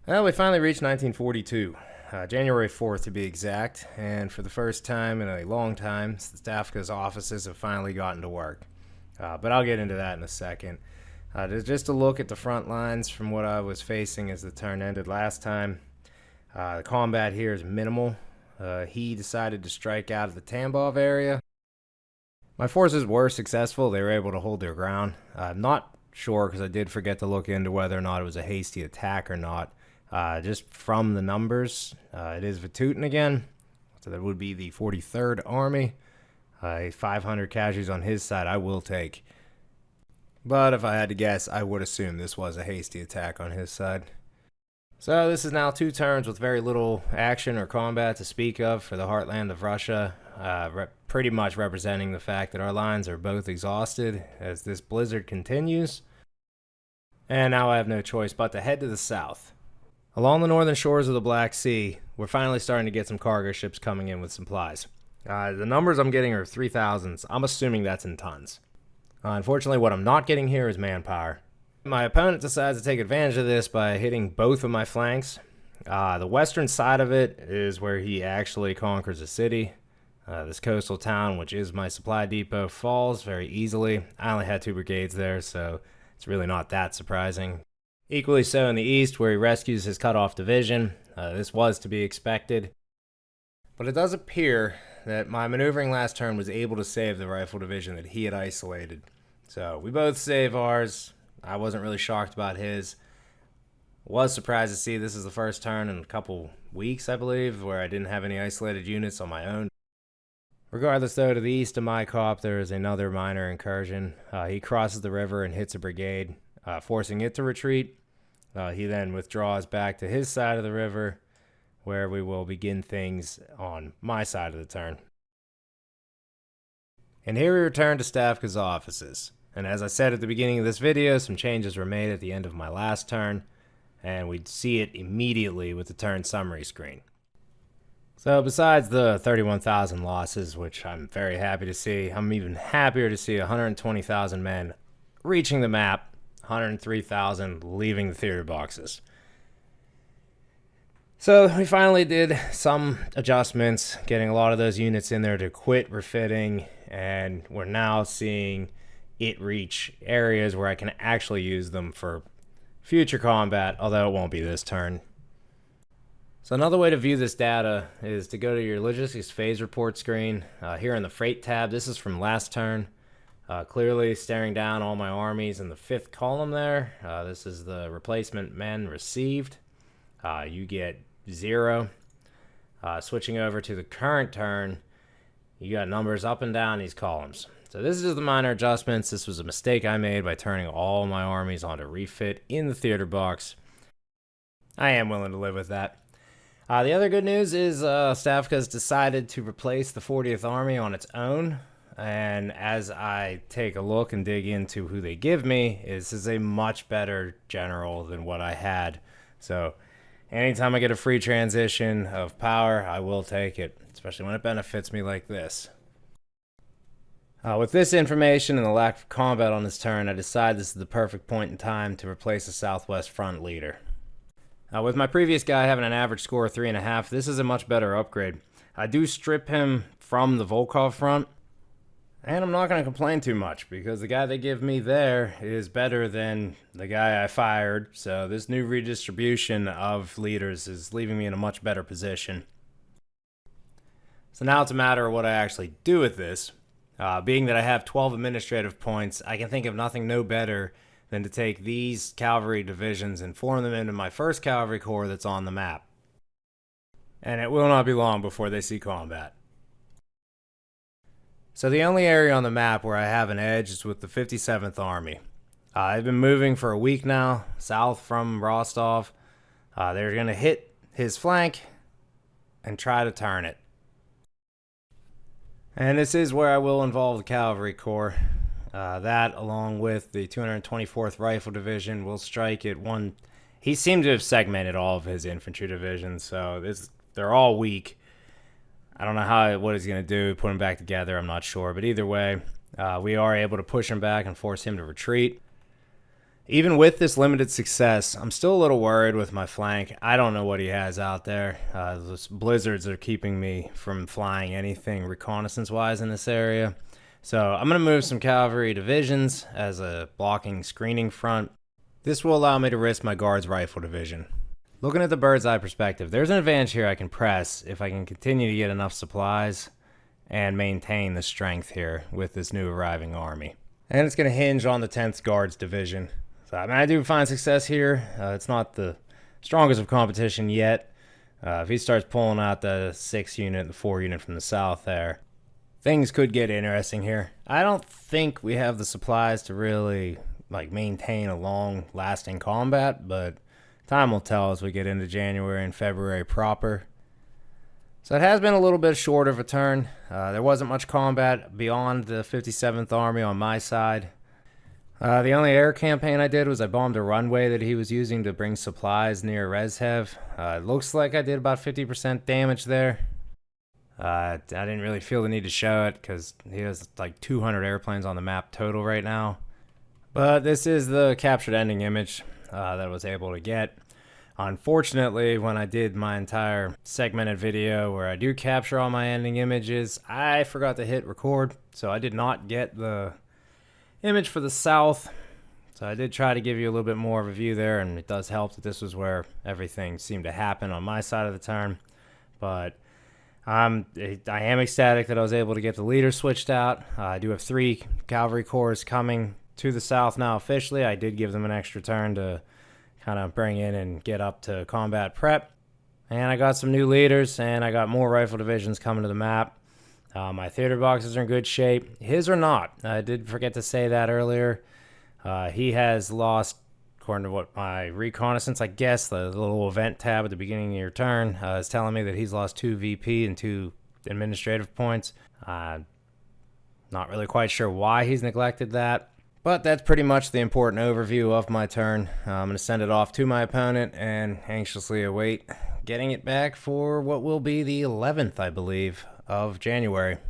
Well, we finally reached 1942, January 4th to be exact, and for the first time in a long time, Stavka's offices have finally gotten to work. But I'll get into that in a second. Just to look at the front lines from what I was facing as the turn ended last time, the combat here is minimal. He decided to strike out of the Tambov area. My forces were successful. They were able to hold their ground. I'm not sure because I did forget to look into whether or not it was a hasty attack or not. Just from the numbers, it is Vatutin again. So that would be the 43rd Army. 500 casualties on his side I will take. But if I had to guess, I would assume this was a hasty attack on his side. So this is now 2 turns with very little action or combat to speak of for the heartland of Russia, pretty much representing the fact that our lines are both exhausted as this blizzard continues. And now I have no choice but to head to the south. Along the northern shores of the Black Sea, we're finally starting to get some cargo ships coming in with supplies. The numbers I'm getting are 3,000s. I'm assuming that's in tons. Unfortunately, what I'm not getting here is manpower. My opponent decides to take advantage of this by hitting both of my flanks. The western side of it is where he actually conquers a city. This coastal town, which is my supply depot, falls very easily. I only had 2 brigades there, so it's really not that surprising. Equally so in the east, where he rescues his cut-off division. This was to be expected. But it does appear that my maneuvering last turn was able to save the rifle division that he had isolated. So we both save ours. I wasn't really shocked about his. Was surprised to see this is the first turn in a couple weeks, I believe, where I didn't have any isolated units on my own. Regardless, though, to the east of my cop, there is another minor incursion. He crosses the river and hits a brigade, forcing it to retreat. He then withdraws back to his side of the river, where we will begin things on my side of the turn. And here we return to Stavka's offices. And as I said at the beginning of this video, some changes were made at the end of my last turn, and we'd see it immediately with the turn summary screen. So besides the 31,000 losses, which I'm very happy to see, I'm even happier to see 120,000 men reaching the map, 103,000 leaving the theater boxes. So we finally did some adjustments, getting a lot of those units in there to quit refitting, and we're now seeing it reach areas where I can actually use them for future combat, although it won't be this turn. So another way to view this data is to go to your logistics phase report screen. Here in the freight tab, this is from last turn. Clearly staring down all my armies in the 5th column there. This is the replacement men received. You get 0. Switching over to the current turn, you got numbers up and down these columns. So this is just the minor adjustments. This was a mistake I made by turning all my armies onto refit in the theater box. I am willing to live with that. The other good news is Stavka's decided to replace the 40th Army on its own. And as I take a look and dig into who they give me, this is a much better general than what I had. So anytime I get a free transition of power, I will take it, especially when it benefits me like this. With this information and the lack of combat on this turn, I decide this is the perfect point in time to replace the Southwest Front leader. With my previous guy having an average score of 3.5, this is a much better upgrade. I do strip him from the Volkov front, and I'm not going to complain too much because the guy they give me there is better than the guy I fired. So this new redistribution of leaders is leaving me in a much better position. So now it's a matter of what I actually do with this. Being that I have 12 administrative points, I can think of nothing no better than to take these cavalry divisions and form them into my 1st Cavalry Corps that's on the map. And it will not be long before they see combat. So the only area on the map where I have an edge is with the 57th Army. I've been moving for a week now, south from Rostov. They're going to hit his flank and try to turn it. And this is where I will involve the Cavalry Corps. That, along with the 224th Rifle Division, will strike at one. He seemed to have segmented all of his infantry divisions, so they're all weak. I don't know what he's going to do, put them back together, I'm not sure. But either way, we are able to push him back and force him to retreat. Even with this limited success, I'm still a little worried with my flank. I don't know what he has out there. Those blizzards are keeping me from flying anything reconnaissance-wise in this area. So I'm going to move some cavalry divisions as a blocking screening front. This will allow me to risk my guards rifle division. Looking at the bird's eye perspective, there's an advantage here I can press if I can continue to get enough supplies and maintain the strength here with this new arriving army. And it's going to hinge on the 10th Guards Division. So I do find success here. It's not the strongest of competition yet. If he starts pulling out the 6 unit, the 4 unit from the south there, things could get interesting here. I don't think we have the supplies to really maintain a long-lasting combat, but time will tell as we get into January and February proper. So it has been a little bit short of a turn. There wasn't much combat beyond the 57th Army on my side. The only air campaign I did was I bombed a runway that he was using to bring supplies near Rezhev. It looks like I did about 50% damage there. I didn't really feel the need to show it because he has 200 airplanes on the map total right now. But this is the captured ending image that I was able to get. Unfortunately, when I did my entire segmented video where I do capture all my ending images, I forgot to hit record, so I did not get the image for the south. So I did try to give you a little bit more of a view there, and it does help that this was where everything seemed to happen on my side of the turn. But I am ecstatic that I was able to get the leader switched out. I do have 3 cavalry corps coming to the south now officially. I did give them an extra turn to kind of bring in and get up to combat prep. And I got some new leaders, and I got more rifle divisions coming to the map. My theater boxes are in good shape. His are not. I did forget to say that earlier. He has lost, according to what my reconnaissance, I guess, the little event tab at the beginning of your turn is telling me that he's lost 2 VP and 2 administrative points. Not really quite sure why he's neglected that. But that's pretty much the important overview of my turn. I'm going to send it off to my opponent and anxiously await getting it back for what will be the 11th, I believe, of January.